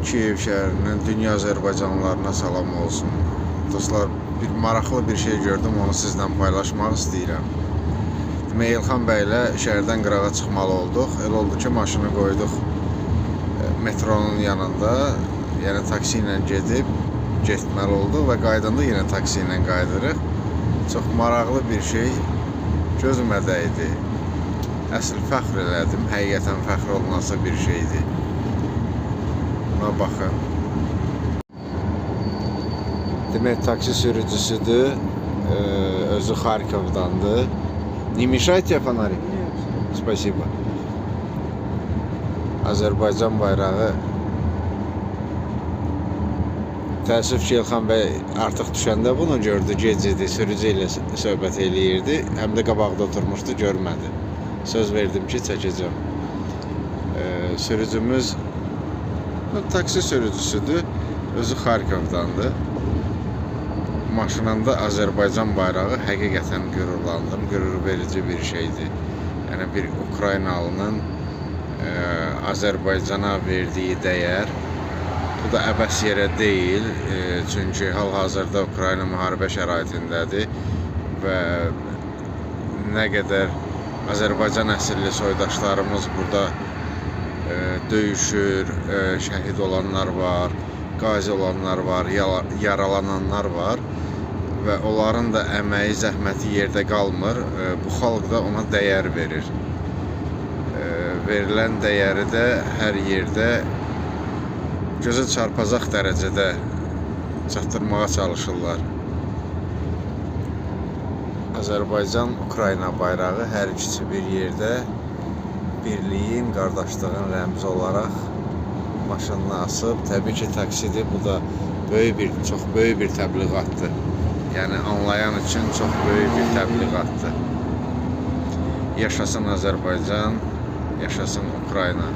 Kiyev şəhərinin dünya Azərbaycanlılarına salam olsun. Dostlar, bir maraqlı bir şey gördüm, onu sizlə paylaşmaq istəyirəm. İlxan bəylə şəhərdən qırağa çıxmalı olduq. Elə oldu ki, maşını qoyduq metronun yanında, yəni taksi ilə getməli olduq və qaydanda yenə taksi ilə qaydırıq. Çox maraqlı bir şey gözümə dəydi. Əsl fəxr elədim, həqiqətən fəxr olunası bir şeydir. Buna baxın. Demək, taksi sürücüsüdür, özü Xarkovdandır. Не мешает тебе фонарик? Спасибо. Azərbaycan bayrağı. Təəssüf ki, İlxan bəy artıq düşəndə bunu gördü, gecidi, sürücü ilə söhbət eləyirdi. Həm də qabaqda oturmuşdu, görmədi. Söz verdim ki, çəkəcəm. Sürücümüz taksi sürücüsüdür, özü Xarkovdandır. Maşınında Azərbaycan bayrağı, həqiqətən qürurlandım, qürur verici bir şeydir. Yəni bir Ukraynalının Azərbaycana verdiyi dəyər, bu da əbəs yerə deyil, çünki hal-hazırda Ukrayna müharibə şəraitindədir və nə qədər Azərbaycan əsilli soydaşlarımız burada döyüşür, şəhid olanlar var, qazi olanlar var, yaralananlar var və onların da əməyi, zəhməti yerdə qalmır. Bu xalq da ona dəyər verir. Verilən dəyəri də hər yerdə gözə çarpacaq dərəcədə çatdırmağa çalışırlar. Azərbaycan, Ukrayna bayrağı hər ikisi bir yerdə birliyin, qardaşlığın rəmzi olaraq maşınını asıb. Təbii ki, taksidir. Bu da çox böyük bir təbliğatdır. Yəni, anlayan üçün çox böyük bir təbliğatdır. Yaşasın Azərbaycan, yaşasın Ukrayna.